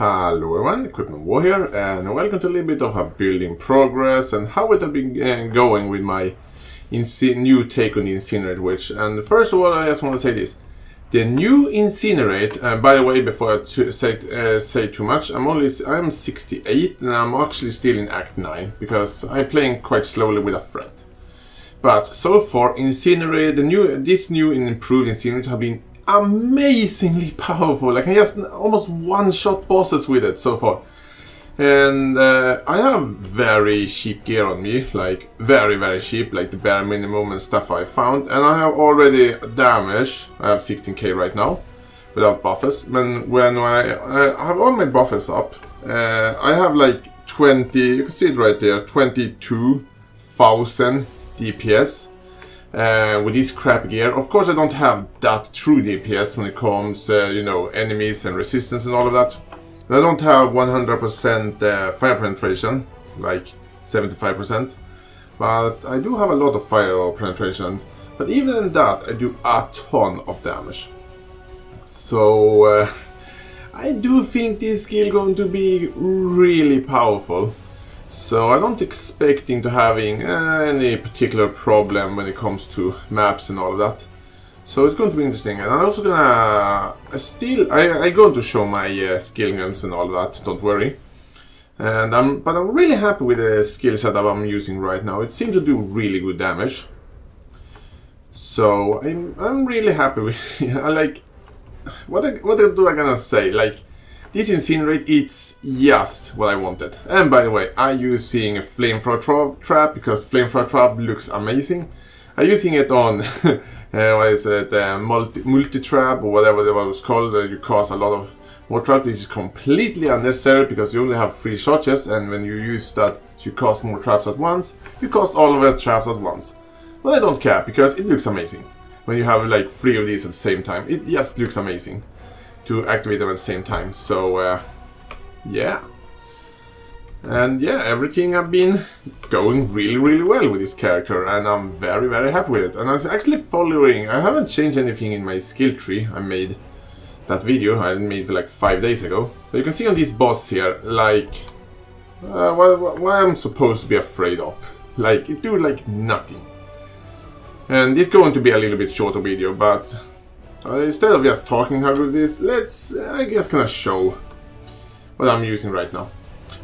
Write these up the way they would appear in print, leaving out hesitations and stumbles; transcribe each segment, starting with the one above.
Hello everyone, Equipment War here, and welcome to a little bit of a building progress and how it has been going with my new take on the Incinerate witch. And first of all, I just want to say this. The new Incinerate, by the way, before I say too much, I'm 68 and I'm actually still in Act 9 because I'm playing quite slowly with a friend. But so far, Incinerate, this new and improved Incinerate have been amazingly powerful. I can just almost one-shot bosses with it so far. And I have very cheap gear on me, like very cheap, like the bare minimum and stuff I found. And I have already damage. I have 16k right now, without buffers. When I have all my buffers up, I have like 20, you can see it right there, 22,000 DPS. With this crap gear. Of course I don't have that true DPS when it comes to, enemies and resistance and all of that. And I don't have 100% fire penetration, like 75%. But I do have a lot of fire penetration. But even in that, I do a ton of damage. So I do think this skill is going to be really powerful. So I don't expecting to having any particular problem when it comes to maps and all of that. So it's going to be interesting, and I'm also gonna I'm going to show my skill guns and all of that. Don't worry. But I'm really happy with the skill setup I'm using right now. It seems to do really good damage. So I'm really happy with. I like what do I gonna say like. This Incinerate, it's just what I wanted. And by the way, I'm using a Flamethrower Trap because Flamethrower Trap looks amazing. I'm using it on, what is it, multi-trap or whatever it was called. You cast a lot of more traps, which is completely unnecessary because you only have 3 charges, and when you use that, you cast more traps at once, you cast all of the traps at once. But I don't care because it looks amazing. When you have like 3 of these at the same time, it just looks amazing to activate them at the same time. So yeah, and yeah, everything have been going really well with this character, and I'm very happy with it. And I was actually following, I haven't changed anything in my skill tree. I made that video I made like 5 days ago. So you can see on this boss here, like what I'm supposed to be afraid of. Like it do like nothing. And this is going to be a little bit shorter video, but instead of just talking how good it is, I guess gonna show what I'm using right now.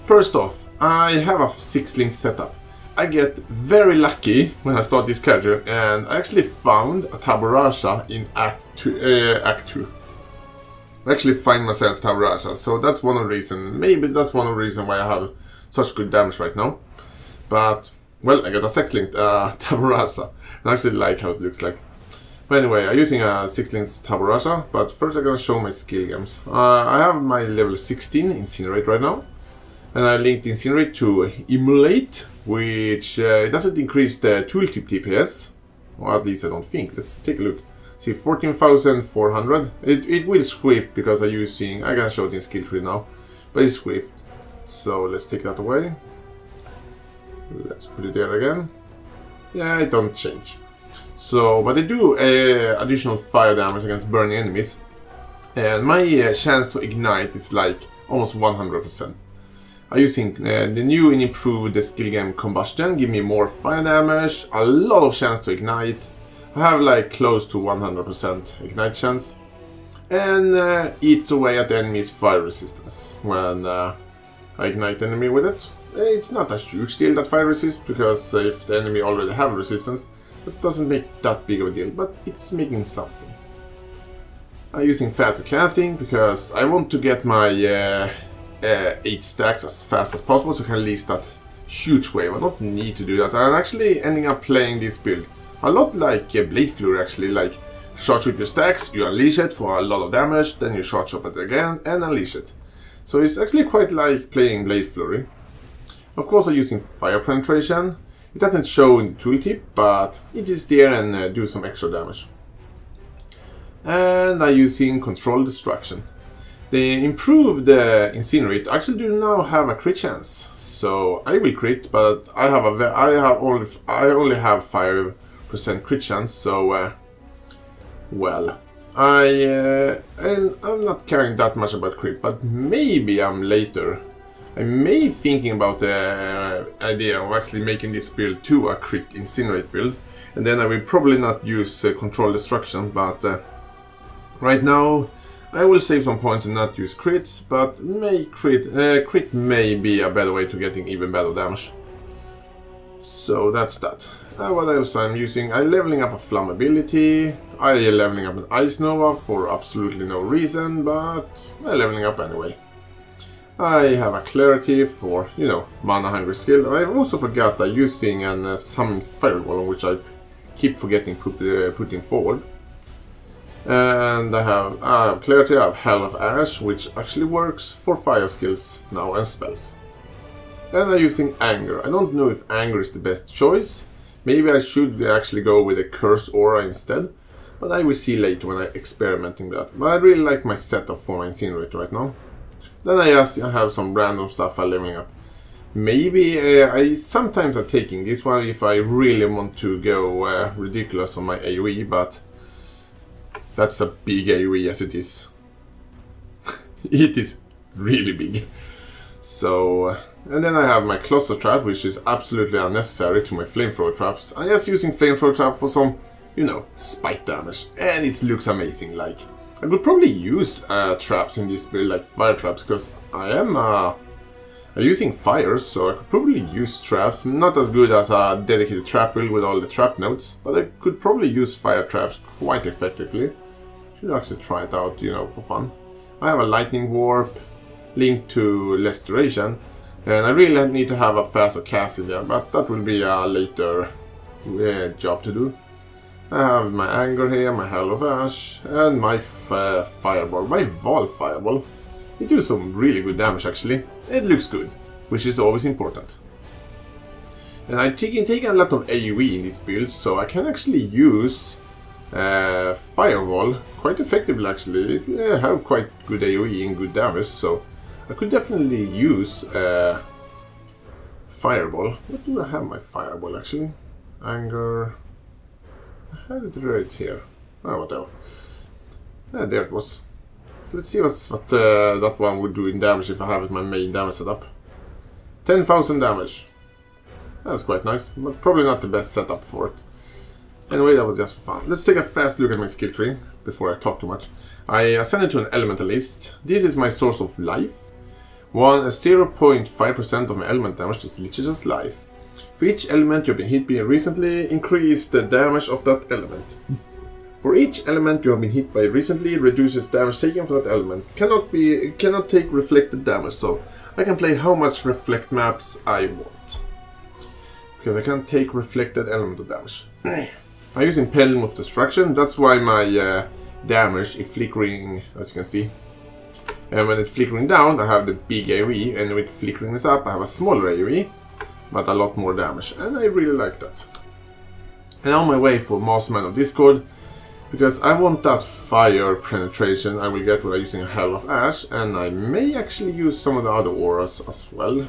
First off, I have a 6-link setup. I get very lucky when I start this character, and I actually found a Tabarasha in Act 2. I actually find myself Tabarasha, so that's one of the reasons. Maybe that's one of the reasons why I have such good damage right now. But well, I got a 6-link Tabarasha. I actually like how it looks like. But anyway, I'm using a 6-link Tabarasha, but first I'm gonna show my skill gems. I have my level 16 Incinerate right now, and I linked Incinerate to Emulate, which it doesn't increase the tooltip DPS, or at least I don't think. Let's take a look. See, 14,400. It will swift because I'm gonna show it in skill tree now, but it's swift. So let's take that away. Let's put it there again. Yeah, it don't change. So, but they do additional fire damage against burning enemies, and my chance to ignite is like almost 100%. I'm using the new and improved skill gem Combustion, give me more fire damage, a lot of chance to ignite. I have like close to 100% ignite chance, and eats away at the enemy's fire resistance when I ignite the enemy with it. It's not a huge deal that fire resist, because if the enemy already have resistance, it doesn't make that big of a deal, but it's making something. I'm using faster casting because I want to get my 8 stacks as fast as possible, so I can release that huge wave. I don't need to do that. I'm actually ending up playing this build a lot like Blade Flurry, actually. Like, charge up your stacks, you unleash it for a lot of damage, then you charge up it again and unleash it. So it's actually quite like playing Blade Flurry. Of course, I'm using fire penetration. It doesn't show in the tooltip, but it is there and do some extra damage. And I'm using Control Destruction. The improved Incinerate actually do now have a crit chance. So I will crit, but I only have 5% crit chance. So well, And I'm not caring that much about crit, but maybe I'm later. I may thinking about the idea of actually making this build to a crit Incinerate build, and then I will probably not use Control Destruction, but right now I will save some points and not use crits, but crit may be a better way to getting even better damage. So that's that. What else I'm using? I'm leveling up a Flammability. I'm leveling up an Ice Nova for absolutely no reason, but I'm leveling up anyway. I have a Clarity for, you know, mana hungry skill. I also forgot I'm using an Summon Fireball, which I keep forgetting putting forward. And I have Clarity, I have Hell of Ash, which actually works for fire skills now and spells. And I'm using Anger. I don't know if Anger is the best choice. Maybe I should actually go with a Curse Aura instead. But I will see later when I'm experimenting that. But I really like my setup for my Incinerate right now. Then I have some random stuff I'm leveling up. Maybe sometimes I'm taking this one if I really want to go ridiculous on my AoE, but that's a big AoE as it is. It is really big. So, and then I have my Cluster Trap, which is absolutely unnecessary to my Flamethrower traps. I'm just using Flamethrower trap for some, you know, spite damage, and it looks amazing. Like, I could probably use traps in this build, like fire traps, because I am using fires, so I could probably use traps. Not as good as a dedicated trap build with all the trap nodes, but I could probably use fire traps quite effectively. Should actually try it out, you know, for fun. I have a Lightning Warp linked to less duration, and I really need to have a faster cast in there, but that will be a later job to do. I have my Anger here, my Hell of Ash, and my Fireball, my Val Fireball. It does some really good damage actually. It looks good, which is always important. And I'm taking a lot of AoE in this build, so I can actually use Fireball quite effectively actually. It have quite good AoE and good damage, so I could definitely use Fireball. What do I have my Fireball actually? Anger. I had it right here. Oh, whatever. There it was. So let's see what that one would do in damage if I have it my main damage setup. 10,000 damage. That's quite nice, but probably not the best setup for it. Anyway, that was just for fun. Let's take a fast look at my skill tree before I talk too much. I ascend it to an elementalist. This is my source of life. 0.5% of my element damage is literally just life. For each element you've been hit by recently, increase the damage of that element. For each element you have been hit by recently, reduces damage taken for that element. Cannot take reflected damage, so I can play how much reflect maps I want. Because I can't take reflected element of damage. I'm using Pendulum of Destruction, that's why my damage is flickering, as you can see. And when it's flickering down, I have the big AoE, and with flickering this up, I have a smaller AoE. But a lot more damage, and I really like that. And on my way for Masterman of Discord, because I want that fire penetration I will get when I'm using a Hell of Ash, and I may actually use some of the other auras as well,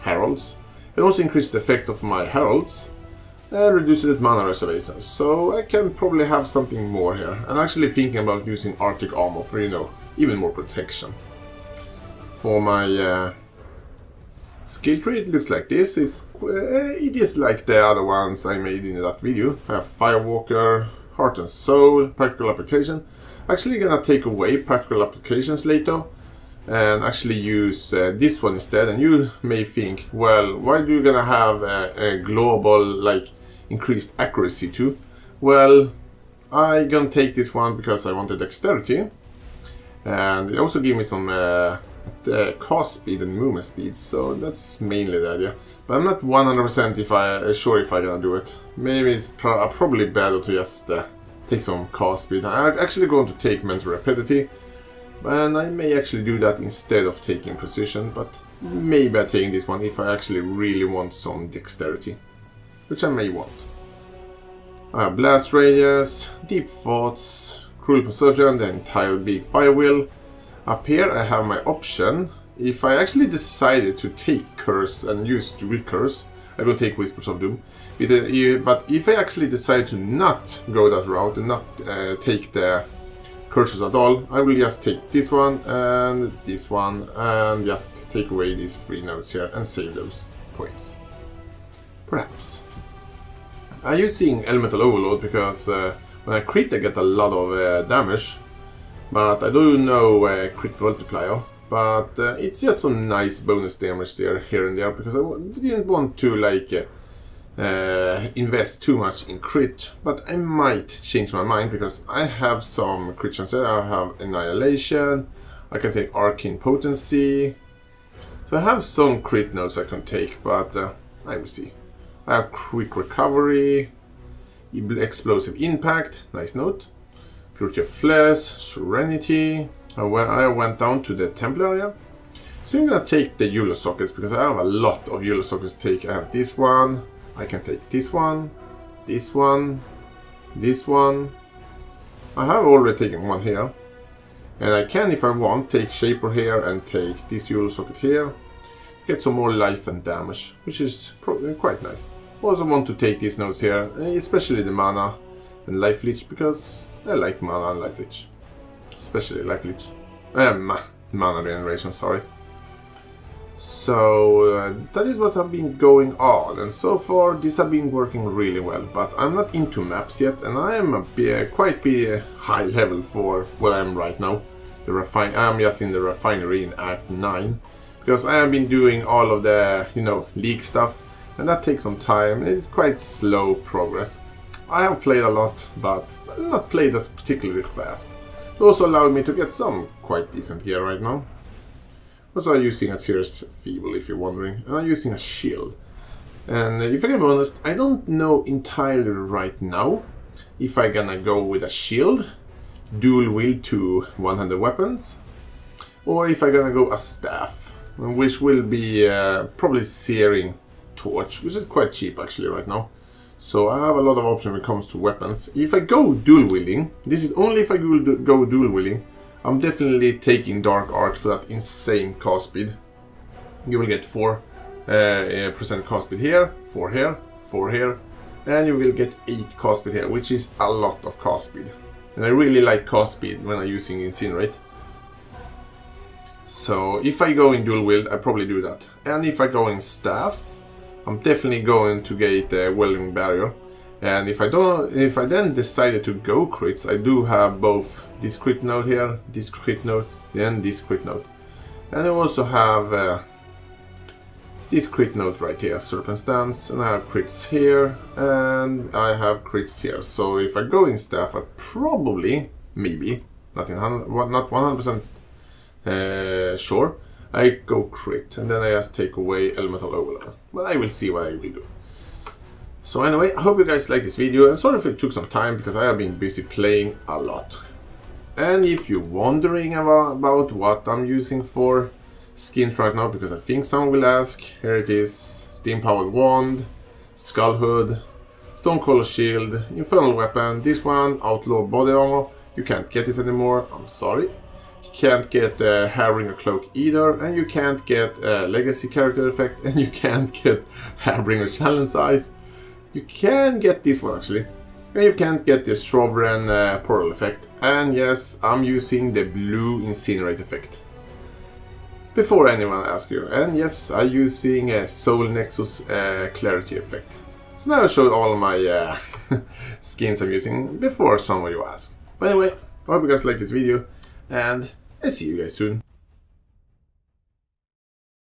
Heralds. It also increases the effect of my Heralds, and reduces mana reservations, so I can probably have something more here. I'm actually thinking about using Arctic Armor for, you know, even more protection. For my skill tree, it looks like this. It is like the other ones I made in that video. I have Firewalker, Heart and Soul, Practical Application. Actually gonna take away Practical Applications later and actually use this one instead. And you may think, well, why do you gonna have a global, like, increased accuracy too? Well, I'm gonna take this one because I wanted dexterity. And it also gave me some cast speed and movement speed, so that's mainly the idea. But I'm not 100% sure if I'm gonna do it. Maybe it's probably better to just take some cast speed. I'm actually going to take Mental Rapidity, and I may actually do that instead of taking Precision, but maybe I'm taking this one if I actually really want some Dexterity, which I may want. I have Blast Radius, Deep Thoughts, Cruel Perception, the entire big Fire Wheel. Up here I have my option. If I actually decided to take Curse and use Dual Curse, I'm going to take Whispers of Doom. But if I actually decide to not go that route and not take the curses at all, I will just take this one and just take away these 3 nodes here and save those points. Perhaps. I'm using Elemental Overload because when I crit I get a lot of damage, but I do know crit multiplier. But it's just some nice bonus damage there, here and there, because I didn't want to like invest too much in crit. But I might change my mind because I have some crit chances. I have Annihilation, I can take Arcane Potency. So I have some crit notes I can take, but I will see. I have Quick Recovery, Explosive Impact, nice note. Purity of Flesh, Serenity. I went down to the temple area. So I'm gonna take the Eula sockets because I have a lot of Eula sockets to take. I have this one, I can take this one, this one, this one. I have already taken one here. And I can, if I want, take Shaper here and take this Eula socket here. Get some more life and damage, which is probably quite nice. Also want to take these nodes here, especially the mana and life leech, because I like mana and life leech. Especially life leech. Mana regeneration, sorry. So that is what has been going on, and so far this has been working really well. But I'm not into maps yet, and I am quite high level for what I am right now. I am just in the refinery in Act 9, because I have been doing all of the league stuff, and that takes some time. It's quite slow progress. I have played a lot, but not played as particularly fast. It also allowed me to get some quite decent gear right now. Also, I'm using a Serious Feeble, if you're wondering. And I'm using a shield. And if I can be honest, I don't know entirely right now if I'm gonna go with a shield, dual wield to one-handed weapons, or if I'm gonna go a staff, which will be probably Searing Torch, which is quite cheap actually right now. So I have a lot of options when it comes to weapons. If I go dual wielding, this is only if I go dual wielding, I'm definitely taking Dark Art for that insane cast speed. You will get 4% cast speed here, 4 here, 4 here, and you will get 8 cast speed here, which is a lot of cast speed. And I really like cast speed when I'm using Incinerate. So if I go in dual wield, I probably do that. And if I go in staff, I'm definitely going to get a Welding Barrier. And if I then decided to go crits, I do have both this crit node here, this crit node, then this crit node. And I also have this crit node right here, Serpent Stance, and I have crits here, and I have crits here. So if I go in staff, I probably, maybe, not 100% sure, I go crit, and then I just take away Elemental Overload. But I will see what I will do. So anyway, I hope you guys like this video, and sorry if it took some time because I have been busy playing a lot. And if you're wondering about what I'm using for skins right now, because I think someone will ask, here it is: Steam Powered Wand, Skull Hood, Stonecaller Shield, Infernal Weapon, this one, Outlaw Body Armor. You can't get this anymore, I'm sorry. Can't get Hairbringer Cloak either, and you can't get Legacy Character Effect, and you can't get Hairbringer Challenge Size. You can get this one actually, and you can't get the Sovereign Portal Effect. And yes, I'm using the blue Incinerate effect. Before anyone asks you, and yes, I'm using a Soul Nexus Clarity effect. So now I showed all my skins I'm using before some of you ask. But anyway, I hope you guys like this video, and I'll see you guys soon.